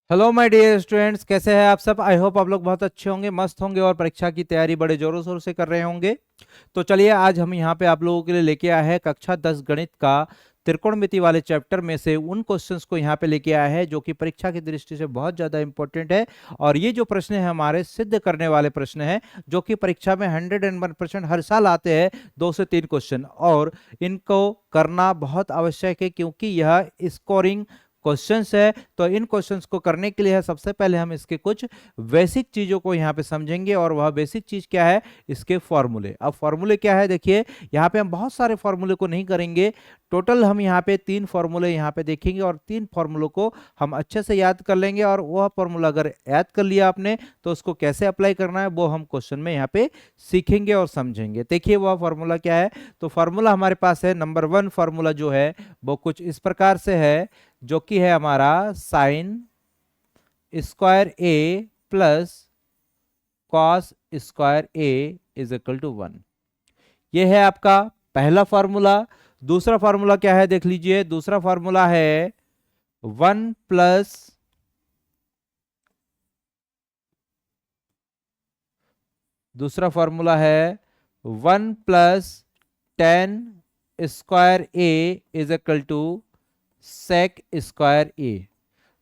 Hello my dear students, कैसे हैं आप सब। आई होप आप लोग बहुत अच्छे होंगे, मस्त होंगे और परीक्षा की तैयारी बड़े जोरों शोरों से कर रहे होंगे। तो चलिए, आज हम यहाँ पे आप लोगों के लिए लेके आए हैं कक्षा 10 गणित का त्रिकोणमिति वाले चैप्टर में से उन क्वेश्चंस को यहाँ पे लेके आए हैं जो कि परीक्षा की दृष्टि से बहुत ज़्यादा इंपॉर्टेंट है। और ये जो प्रश्न है हमारे सिद्ध करने वाले प्रश्न हैं, जो कि परीक्षा में 101% हर साल आते हैं, 2 से 3 क्वेश्चन। और इनको करना बहुत आवश्यक है क्योंकि यह स्कोरिंग क्वेश्चंस है। तो इन क्वेश्चंस को करने के लिए है, सबसे पहले हम इसके कुछ बेसिक चीजों को यहाँ पे समझेंगे। और वह बेसिक चीज क्या है, इसके फॉर्मूले। अब फॉर्मूले क्या है, देखिए यहाँ पे हम बहुत सारे फॉर्मूले को नहीं करेंगे। टोटल हम यहाँ पे 3 फॉर्मूले यहाँ पे देखेंगे और 3 फॉर्मूलों को हम अच्छे से याद कर लेंगे। और वह फॉर्मूला अगर याद कर लिया आपने तो उसको कैसे अप्लाई करना है वो हम क्वेश्चन में यहाँ पे सीखेंगे और समझेंगे। देखिए वह फॉर्मूला क्या है। तो फॉर्मूला हमारे पास है, नंबर 1 फॉर्मूला जो है वो कुछ इस प्रकार से है, जो कि है हमारा sine square A plus cos square A is equal to 1। ये है आपका पहला फॉर्मूला। दूसरा फॉर्मूला क्या है, देख लीजिए। दूसरा फॉर्मूला है 1 प्लस दूसरा फॉर्मूला है 1 plus tan square A is equal to sec square a.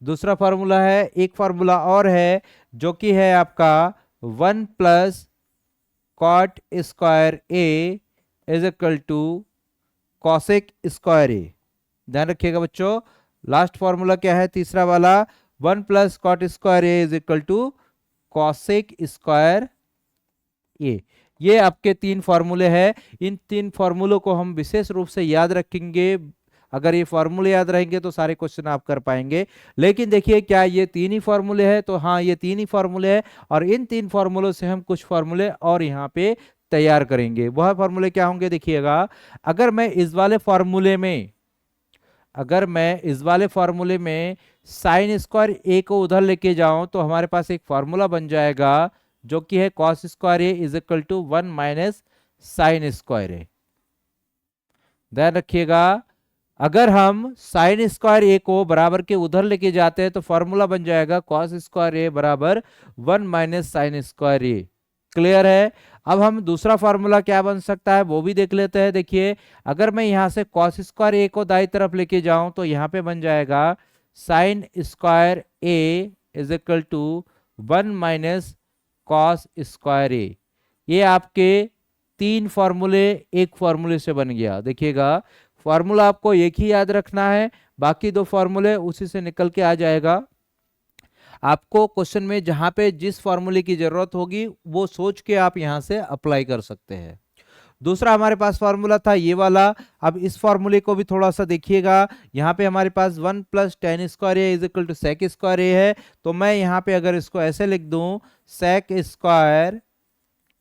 दूसरा फॉर्मूला है, एक फॉर्मूला और है जो कि है आपका 1 plus cot square A is equal to cosec square a. ध्यान रखिएगा बच्चों। लास्ट फॉर्मूला क्या है, तीसरा वाला, 1 plus cot square A is equal to cosec square a. ये आपके 3 फॉर्मूले हैं। इन 3 फॉर्मूलों को हम विशेष रूप से याद रखेंगे। अगर ये फॉर्मूले याद रहेंगे तो सारे क्वेश्चन आप कर पाएंगे। लेकिन देखिए, क्या ये 3 ही फॉर्मूले हैं? तो हाँ, ये 3 ही फॉर्मूले हैं। और इन 3 फॉर्मूलों से हम कुछ फॉर्मूले और यहाँ पे तैयार करेंगे। वह फॉर्मूले क्या होंगे, देखिएगा। अगर मैं इस वाले फॉर्मूले में साइन स्क्वायर ए को उधर लेके जाऊं तो हमारे पास एक फॉर्मूला बन जाएगा जो कि है cos square A is equal to 1 minus sine square a. ध्यान रखिएगा, अगर हम साइन स्क्वायर ए को बराबर के उधर लेके जाते हैं तो फॉर्मूला बन जाएगा कॉस स्क्वायर ए बराबर 1 माइनस साइन स्क्वायर ए। क्लियर है। अब हम दूसरा फॉर्मूला क्या बन सकता है वो भी देख लेते हैं। देखिए, अगर मैं यहां से कॉस स्क्वायर ए को दाई तरफ लेके जाऊं तो यहां पे बन जाएगा sine square A is equal to 1 minus cos square a. ये आपके 3 फॉर्मूले एक फॉर्मूले से बन गया। देखिएगा, फॉर्मूला आपको एक ही याद रखना है, बाकी 2 फॉर्मूले उसी से निकल के आ जाएगा। आपको क्वेश्चन में जहां पे जिस फॉर्मूले की जरूरत होगी वो सोच के आप यहां से अप्लाई कर सकते हैं। दूसरा हमारे पास फॉर्मूला था ये वाला। अब इस फॉर्मूले को भी थोड़ा सा देखिएगा। यहाँ पे हमारे पास 1 plus tan square A is equal to sec square a है। तो मैं यहाँ पे अगर इसको ऐसे लिख दूं, सेक square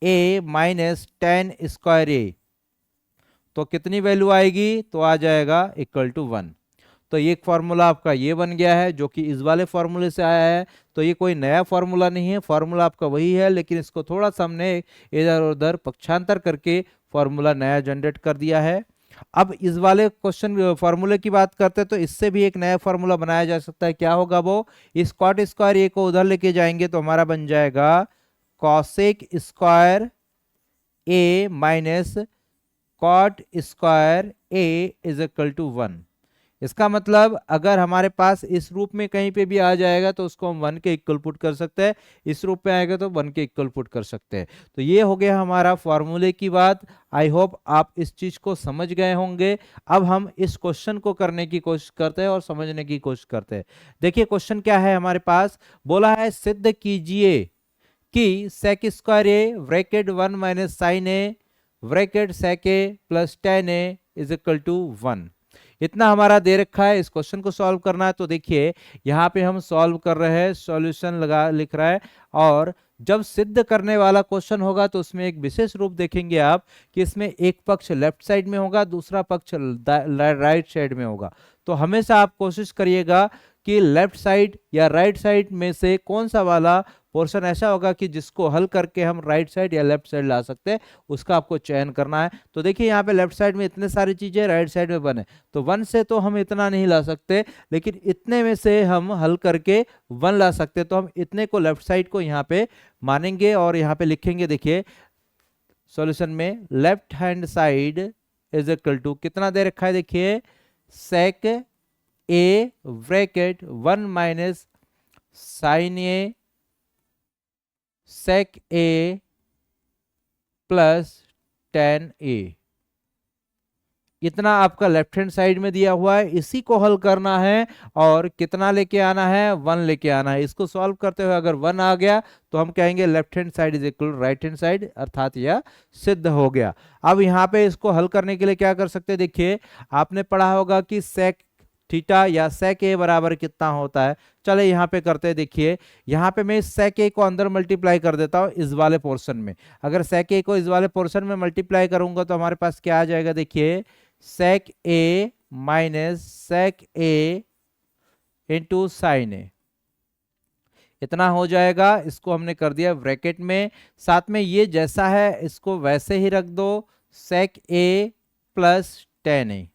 A minus ten square ए, तो कितनी वैल्यू आएगी, तो आ जाएगा इक्वल टू 1। तो ये फॉर्मूला आपका ये बन गया है जो कि इस वाले फॉर्मूले से आया है। तो ये कोई नया फॉर्मूला नहीं है, फॉर्मूला आपका वही है, लेकिन इसको थोड़ा सा हमने इधर उधर पक्षांतर करके फॉर्मूला नया जनरेट कर दिया है। अब इस वाले क्वेश्चन फॉर्मूले की बात करते हैं तो इससे भी एक नया फॉर्मूला बनाया जा सकता है। क्या होगा वो, इस कॉट स्क्वायर ए को उधर लेके जाएंगे तो हमारा बन जाएगा cosec square A minus cot square A is equal to 1। इसका मतलब अगर हमारे पास इस रूप में कहीं पे भी आ जाएगा तो उसको हम 1 के इक्वल पुट कर सकते हैं, इस रूप में आएगा तो 1 के इक्वल पुट कर सकते हैं। तो ये हो गया हमारा फॉर्मूले की बात। आई होप आप इस चीज को समझ गए होंगे। अब हम इस क्वेश्चन को करने की कोशिश करते हैं और समझने की कोशिश करते हैं। देखिए क्वेश्चन क्या है हमारे पास, बोला है सिद्ध कीजिए कि sec square A bracket 1 minus sine A bracket sec A plus tan A is equal to 1। इतना हमारा दे रखा है, इस क्वेश्चन को सॉल्व करना है। तो देखिए यहाँ पे हम सॉल्व कर रहे हैं, सॉल्यूशन लगा लिख रहा है। और जब सिद्ध करने वाला क्वेश्चन होगा तो उसमें एक विशेष रूप देखेंगे आप कि इसमें एक पक्ष लेफ्ट साइड में होगा, दूसरा पक्ष राइट साइड में होगा। तो हमेशा आप कोशिश करिएगा कि लेफ्ट साइड या राइट साइड में से कौन सा वाला पोर्शन ऐसा होगा कि जिसको हल करके हम राइट साइड या लेफ्ट साइड ला सकते हैं, उसका आपको चयन करना है। तो देखिए यहाँ पे लेफ्ट साइड में इतने सारी चीजें, राइट साइड में 1 है, तो 1 से तो हम इतना नहीं ला सकते, लेकिन इतने में से हम हल करके 1 ला सकते। तो हम इतने को लेफ्ट साइड को यहाँ पे मानेंगे और यहाँ पे लिखेंगे। देखिए सॉल्यूशन में left hand side is equal to कितना दे रखा है, देखिए sec A bracket 1 minus sine A sec A plus tan A. इतना आपका लेफ्ट हैंड साइड में दिया हुआ है, इसी को हल करना है और कितना लेके आना है, 1 लेके आना है। इसको सॉल्व करते हुए अगर 1 आ गया तो हम कहेंगे left hand side is equal right hand side, अर्थात यह सिद्ध हो गया। अब यहाँ पे इसको हल करने के लिए क्या कर सकते हैं, देखिए आपने पढ़ा होगा कि सेक थीटा या सेक ए बराबर कितना होता है। चले यहाँ पे करते हैं। देखिए यहाँ पे मैं सेक ए को अंदर मल्टीप्लाई कर देता हूँ इस वाले पोर्शन में। अगर सेक ए को इस वाले पोर्शन में मल्टीप्लाई करूंगा तो हमारे पास क्या आ जाएगा, देखिए सेक ए माइनस सेक ए इंटू साइन ए, इतना हो जाएगा। इसको हमने कर दिया ब्रैकेट में, साथ में ये जैसा है इसको वैसे ही रख दो, सेक ए प्लस tan ए।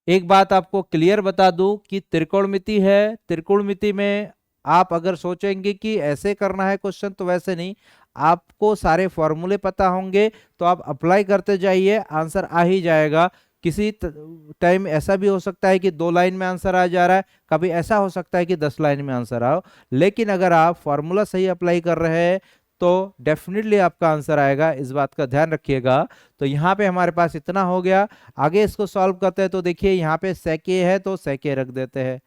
एक बात आपको क्लियर बता दूं कि त्रिकोणमिति है, त्रिकोणमिति में आप अगर सोचेंगे कि ऐसे करना है क्वेश्चन, तो वैसे नहीं, आपको सारे फॉर्मूले पता होंगे तो आप अप्लाई करते जाइए, आंसर आ ही जाएगा। किसी टाइम ऐसा भी हो सकता है कि 2 लाइन में आंसर आ जा रहा है, कभी ऐसा हो सकता है कि 10 लाइन में आंसर आओ, लेकिन अगर आप फॉर्मूला सही अप्लाई कर रहे हैं तो डेफिनेटली आपका आंसर आएगा, इस बात का ध्यान रखिएगा। तो यहाँ पे हमारे पास इतना हो गया। आगे इसको सॉल्व करते हैं तो देखिए यहाँ पे सेक ए है तो सेक ए रख देते हैं।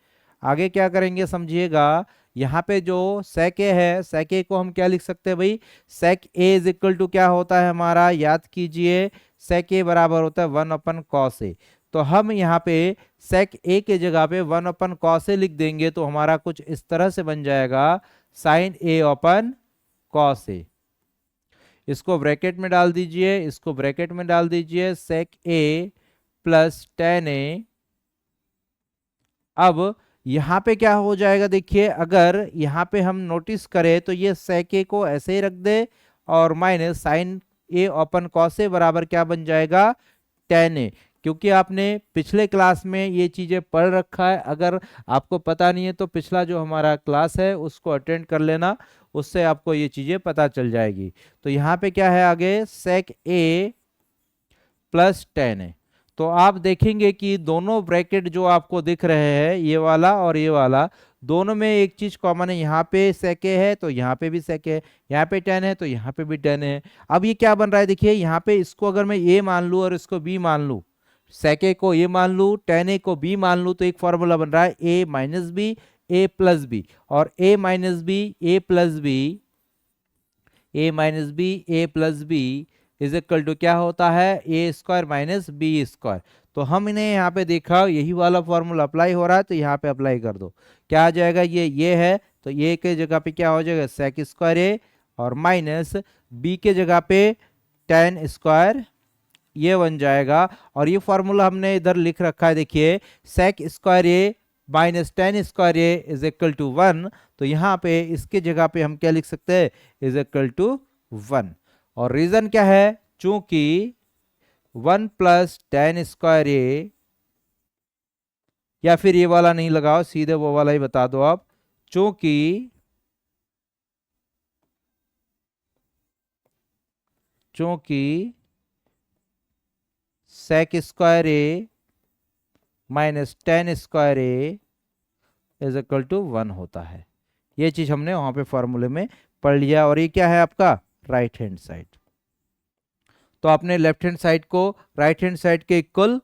आगे क्या करेंगे समझिएगा, यहाँ पे जो सेक ए है, सेक ए को हम क्या लिख सकते हैं भाई, सेक ए इज इक्वल टू क्या होता है हमारा, याद कीजिए सेक ए बराबर होता है 1/cos ए। तो हम यहाँ पे सेक ए के जगह पे 1/cos ए लिख देंगे तो हमारा कुछ इस तरह से बन जाएगा sign A upon cos A. इसको ब्रैकेट में डाल दीजिए, इसको ब्रैकेट में डाल दीजिए, सेक ए प्लस tan ए। अब यहां पे क्या हो जाएगा, देखिए अगर यहां पे हम नोटिस करें तो ये सेक ए को ऐसे ही रख दे और minus sine A upon cos A बराबर क्या बन जाएगा, tan ए। क्योंकि आपने पिछले क्लास में ये चीजें पढ़ रखा है, अगर आपको पता नहीं है तो पिछला जो हमारा क्लास है उसको अटेंड कर लेना, उससे आपको ये चीजें पता चल जाएगी। तो यहाँ पे क्या है आगे, सेक ए प्लस tan ए। तो आप देखेंगे कि दोनों ब्रैकेट जो आपको दिख रहे हैं, ये वाला और ये वाला, दोनों में एक चीज कॉमन है, यहाँ पे सेक ए है तो यहाँ पे भी सेक ए है, यहाँ पे tan है तो यहाँ पे भी tan है। अब ये क्या बन रहा है, देखिए यहाँ पे इसको अगर मैं ए मान लूँ और इसको बी मान लूँ, सेक ए को ए मान लूँ, tan ए को बी मान लूँ, तो एक फॉर्मूला बन रहा है a minus b a plus b. और a minus b a plus b, a minus b a plus b is equal to क्या होता है, a square minus b square. तो हम इन्हें यहाँ पे देखा यही वाला फॉर्मूला अप्लाई हो रहा है, तो यहाँ पे अप्लाई कर दो, क्या आ जाएगा, ये है तो ये के जगह पे क्या हो जाएगा, सेक स्क्वायर ए और माइनस बी के जगह पे tan स्क्वायर ये बन जाएगा। और ये फॉर्मूला हमने इधर लिख रखा है, देखिए sec square A minus tan square A is equal to 1। तो यहाँ पे इसके जगह पे हम क्या लिख सकते हैं, इज इक्वल टू 1। और रीजन क्या है, चूंकि 1 प्लस tan स्क्वायर ए, या फिर ये वाला नहीं लगाओ, सीधे वो वाला ही बता दो आप, चूंकि sec square A minus tan square A is equal to 1 होता है। ये चीज हमने वहां पे फॉर्मूले में पढ़ लिया। और ये क्या है आपका राइट हैंड साइड। तो आपने लेफ्ट हैंड साइड को राइट हैंड साइड के इक्वल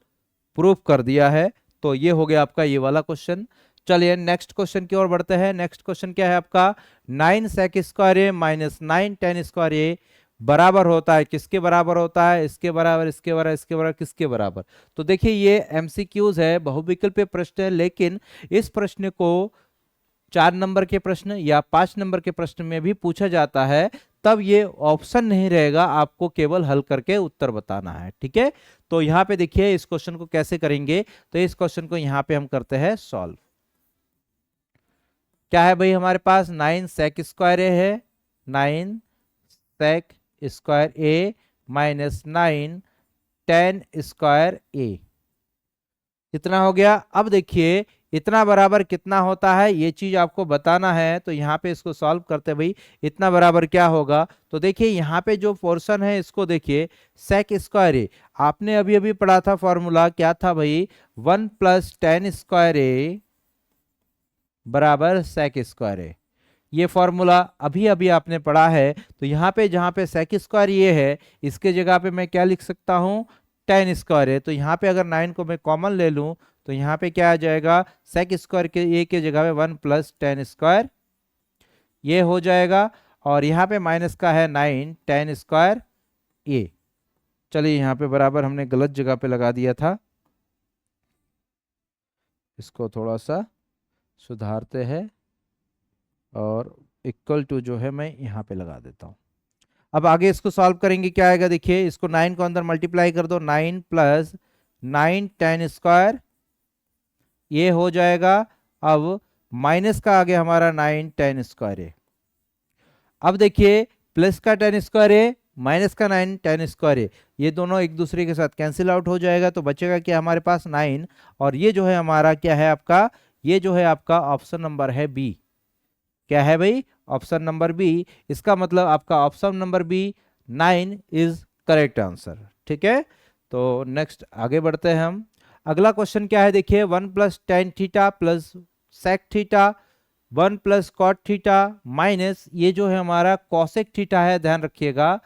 प्रूफ कर दिया है। तो ये हो गया आपका ये वाला क्वेश्चन। चलिए नेक्स्ट क्वेश्चन की ओर बढ़ते हैं। नेक्स्ट क्वेश्चन क्या है आपका, 9 सेक square A minus 9 tan square ए बराबर होता है, किसके बराबर होता है, इसके बराबर, इसके बराबर, इसके बराबर, किसके बराबर। तो देखिए ये एमसीक्यूज है, बहुविकल्पीय प्रश्न है, लेकिन इस प्रश्न को 4 नंबर के प्रश्न या 5 नंबर के प्रश्न में भी पूछा जाता है, तब ये ऑप्शन नहीं रहेगा, आपको केवल हल करके उत्तर बताना है। ठीक है, तो यहाँ पे देखिए इस क्वेश्चन को कैसे करेंगे। तो इस क्वेश्चन को यहाँ पे हम करते हैं सॉल्व। क्या है भाई हमारे पास 9 सेक स्क्वायर ए है, 9 सेक square A minus 9 ten square ए। कितना हो गया? अब देखिए इतना बराबर कितना होता है ये चीज आपको बताना है, तो यहाँ पे इसको सॉल्व करते हैं भाई। इतना बराबर क्या होगा? तो देखिए यहाँ पे जो पोर्शन है इसको देखिए, सेक स्क्वायर ए, आपने अभी अभी पढ़ा था फॉर्मूला क्या था भाई, 1 प्लस टेन स्क्वायर ए बराबर सेक स्क्वायर ए। ये फॉर्मूला अभी अभी आपने पढ़ा है। तो यहाँ पे जहाँ पे सेक स्क्वायर ये है, इसके जगह पे मैं क्या लिख सकता हूँ, टेन स्क्वायर है। तो यहाँ पे अगर 9 को मैं कॉमन ले लूँ तो यहाँ पे क्या आ जाएगा, सेक स्क्वायर के ए के जगह पे 1 प्लस टेन स्क्वायर ये हो जाएगा, और यहाँ पे माइनस का है 9 टेन स्क्वायर ए। चलिए यहाँ पे बराबर हमने गलत जगह पे लगा दिया था, इसको थोड़ा सा सुधारते हैं और इक्वल टू जो है मैं यहाँ पे लगा देता हूँ। अब आगे इसको सॉल्व करेंगे, क्या आएगा देखिए, इसको 9 को अंदर मल्टीप्लाई कर दो, 9 प्लस 9 टेन स्क्वायर ये हो जाएगा। अब माइनस का आगे हमारा 9 टेन स्क्वायर है। अब देखिए प्लस का टेन स्क्वायर है, माइनस का 9 टेन स्क्वायर है, ये दोनों एक दूसरे के साथ कैंसिल आउट हो जाएगा। तो बचेगा क्या हमारे पास 9, और ये जो है हमारा क्या है आपका, ये जो है आपका ऑप्शन नंबर है बी। क्या है भाई? Option number B. इसका मतलब आपका option number B 9 is correct answer. ठीक है, तो नेक्स्ट आगे बढ़ते हैं हम। अगला क्वेश्चन क्या है देखिए, 1 plus tan theta plus sec theta 1 plus cot theta minus ये जो है हमारा कॉसेक थीटा है, ध्यान रखिएगा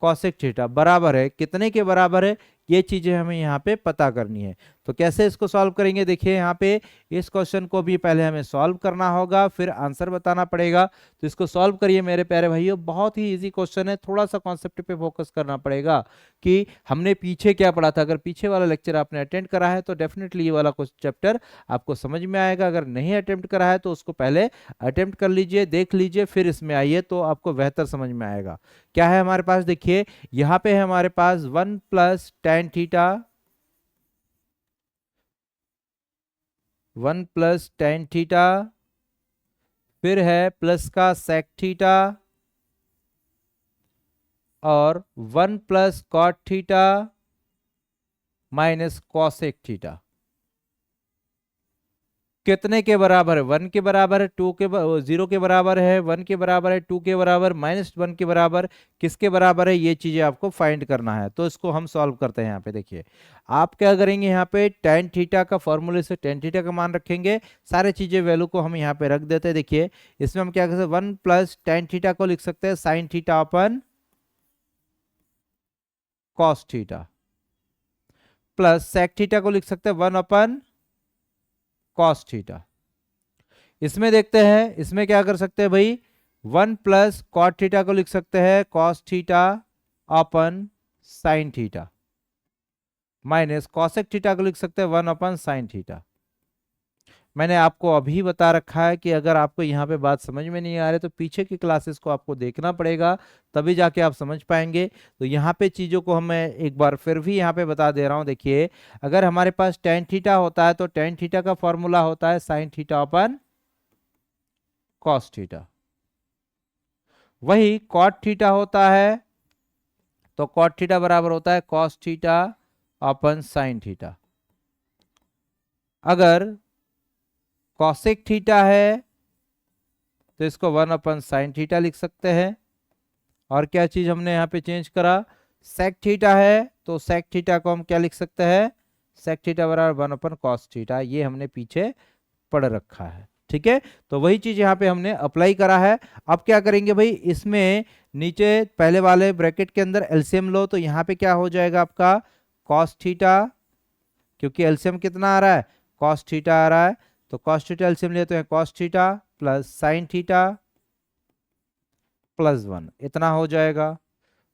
कॉसेक थीटा बराबर है कितने के बराबर है, ये चीजें हमें यहाँ पे पता करनी है। तो कैसे इसको सॉल्व करेंगे देखिए, यहाँ पे इस क्वेश्चन को भी पहले हमें सॉल्व करना होगा, फिर आंसर बताना पड़ेगा। तो इसको सॉल्व करिए मेरे प्यारे भाइयों, बहुत ही इजी क्वेश्चन है, थोड़ा सा कॉन्सेप्ट पे फोकस करना पड़ेगा कि हमने पीछे क्या पढ़ा था। अगर पीछे वाला लेक्चर आपने अटेंड करा है तो डेफिनेटली ये वाला चैप्टर आपको समझ में आएगा। अगर नहीं अटेम्प्ट करा है तो उसको पहले अटेम्प्ट कर लीजिए, देख लीजिए, फिर इसमें आइए तो आपको बेहतर समझ में आएगा। क्या है हमारे पास देखिए, यहाँ पे है हमारे पास 1 plus tan theta, 1 plus tan theta, फिर है प्लस का सेक थीटा और 1 plus cot theta minus cosec theta. कितने के बराबर है? 1 के बराबर है, 2 के 0 के बराबर है, 1 के बराबर है, 2 के बराबर, माइनस 1 के बराबर, किसके बराबर है, ये चीजें आपको फाइंड करना है। तो इसको हम सॉल्व करते हैं। यहाँ पे देखिए आप क्या करेंगे, यहाँ पे टेन थीटा का फॉर्मूले से टेन थीटा का मान रखेंगे, सारे चीजें वैल्यू को हम यहाँ पे रख देते हैं। देखिए इसमें हम क्या कर सकते हैं, 1 प्लस टेन थीटा को लिख सकते हैं sine theta upon cos theta, plus sec theta को लिख सकते हैं 1 अपन कॉस थीटा। इसमें देखते हैं, इसमें क्या कर सकते हैं भाई, 1 प्लस कॉट थीटा को लिख सकते हैं cos theta upon sine theta, minus cosec theta को लिख सकते हैं 1 अपन साइन थीटा। मैंने आपको अभी बता रखा है कि अगर आपको यहाँ पे बात समझ में नहीं आ रही तो पीछे की क्लासेस को आपको देखना पड़ेगा, तभी जाके आप समझ पाएंगे। तो यहाँ पे चीजों को मैं एक बार फिर भी यहाँ पे बता दे रहा हूँ। देखिए अगर हमारे पास टेन थीटा होता है तो टेन थीटा का फॉर्मूला होता है sign theta upon cos theta, वही कॉट थीटा होता है तो कॉट थीटा बराबर होता है cos theta upon sine theta. अगर कॉसेक थीटा है तो इसको 1 अपन साइन थीटा लिख सकते हैं। और क्या चीज हमने यहाँ पे चेंज करा, सेक थीटा है तो सेक थीटा को हम क्या लिख सकते हैं, सेक थीटा बराबर 1 अपन कॉस थीटा, ये हमने पीछे पढ़ रखा है। ठीक है, तो वही चीज यहाँ पे हमने अप्लाई करा है। अब क्या करेंगे भाई, इसमें नीचे पहले वाले ब्रैकेट के अंदर एलसीएम लो, तो यहाँ पे क्या हो जाएगा आपका कॉस थीटा, क्योंकि एलसीएम कितना आ रहा है, कॉस थीटा आ रहा है, तो कॉस थीटा एलसीएम लेते हैं cos theta plus sine theta plus 1, इतना हो जाएगा।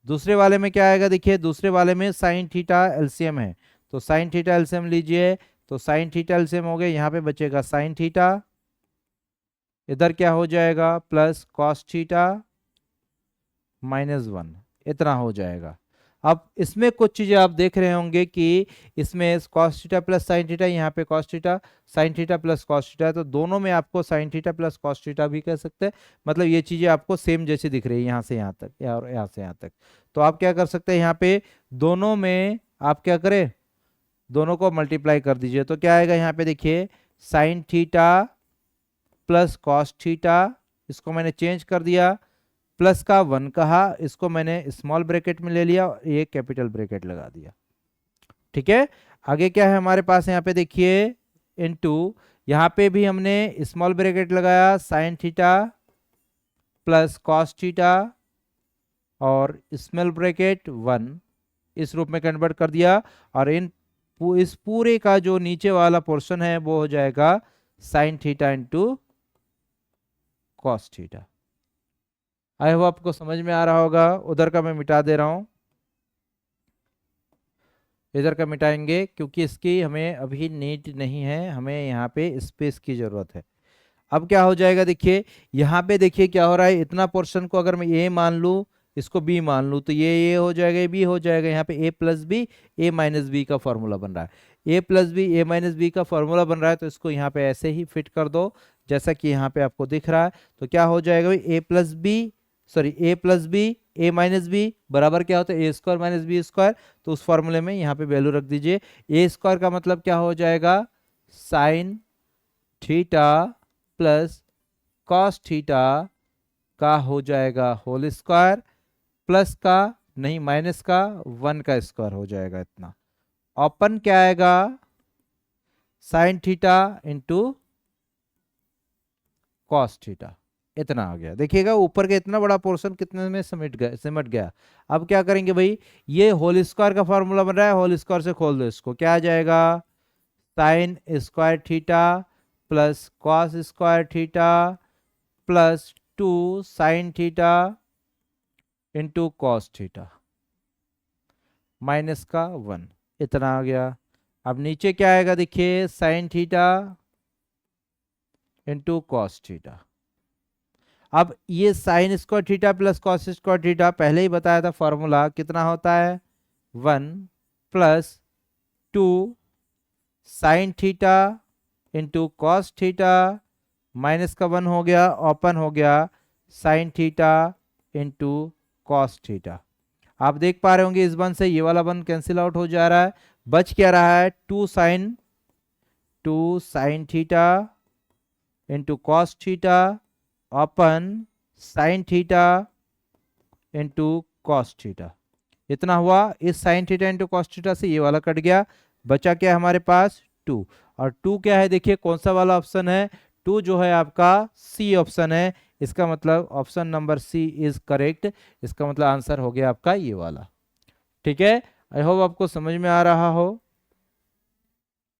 दूसरे वाले में क्या आएगा देखिए, दूसरे वाले में साइन थीटा एलसीएम है, तो साइन थीटा एलसीएम लीजिए, तो साइन थीटा एलसीएम हो गया, यहाँ पे बचेगा साइन थीटा, इधर क्या हो जाएगा प्लस कॉस थीटा माइनस 1, इतना हो जाएगा। अब इसमें कुछ चीजें आप देख रहे होंगे कि इसमें cos theta plus sine theta, यहाँ पे cos theta sine theta plus cos theta, तो दोनों में आपको sine theta plus cos theta भी कह सकते हैं। मतलब ये चीजें आपको सेम जैसी दिख रही है यहाँ से यहाँ तक और यहाँ से यहाँ तक। तो आप क्या कर सकते हैं, यहाँ पे दोनों में आप क्या करें, दोनों को मल्टीप्लाई कर दीजिए। तो क्या आएगा यहाँ पे देखिए, sine theta plus cos theta, इसको मैंने चेंज कर दिया, प्लस का 1 कहा, इसको मैंने स्मॉल ब्रैकेट में ले लिया और ये कैपिटल ब्रैकेट लगा दिया। ठीक है, आगे क्या है हमारे पास यहाँ पे देखिए, इनटू, यहाँ पे भी हमने स्मॉल ब्रैकेट लगाया, sine theta plus cos theta और स्मॉल ब्रैकेट 1, इस रूप में कन्वर्ट कर दिया। और इस पूरे का जो नीचे वाला पोर्शन है वो हो जाएगा sine theta into cos theta. I hope आपको समझ में आ रहा होगा। उधर का मैं मिटा दे रहा हूं, इधर का मिटाएंगे क्योंकि इसकी हमें अभी नीड नहीं है, हमें यहाँ पे स्पेस की जरूरत है। अब क्या हो जाएगा देखिए, यहाँ पे देखिए क्या हो रहा है, इतना पोर्शन को अगर मैं ए मान लूँ, इसको बी मान लूँ, तो ये हो जाएगा, ये बी हो जाएगा। यहाँ पे ए plus b a minus B का फॉर्मूला बन रहा है, ए plus b a minus B का फॉर्मूला बन रहा है। तो इसको यहाँ पे ऐसे ही फिट कर दो जैसा कि यहाँ पे आपको दिख रहा है। तो क्या हो जाएगा भाई, ए plus B sorry A plus b a minus B बराबर क्या होता है, a square minus b square. तो उस फॉर्मूले में यहाँ पे वैल्यू रख दीजिए। ए स्क्वायर का मतलब क्या हो जाएगा, sine theta plus cos theta का हो जाएगा होल स्क्वायर, प्लस का नहीं माइनस का 1 का स्क्वायर हो जाएगा इतना। ओपन क्या आएगा, sine theta into cos theta, इतना आ गया। देखिएगा ऊपर का इतना बड़ा पोर्शन कितने में सिमट गया। अब क्या करेंगे भाई, ये होल स्क्वायर का फॉर्मूला बन रहा है, होल स्क्वायर से खोल दो इसको, क्या आ जाएगा, sine square theta plus cos square theta plus 2 sine theta into cos theta minus का 1, इतना आ गया। अब नीचे क्या आएगा देखिए, sine theta into cos theta. अब ये sine square theta plus cos square theta पहले ही बताया था फॉर्मूला कितना होता है, 1 plus 2 sine theta into cos theta minus का 1 हो गया, ओपन हो गया, sine theta into cos theta. आप देख पा रहे होंगे इस 1 से ये वाला 1 कैंसिल आउट हो जा रहा है, बच क्या रहा है, 2 sine theta into cos theta open sine theta into cos theta, इतना हुआ। इस sine theta into cos theta से ये वाला कट गया, बचा क्या हमारे पास 2। और 2 क्या है देखिए, कौन सा वाला ऑप्शन है, 2 जो है आपका सी ऑप्शन है। इसका मतलब option number C is correct, इसका मतलब आंसर हो गया आपका ये वाला। ठीक है, आई होप आपको समझ में आ रहा हो।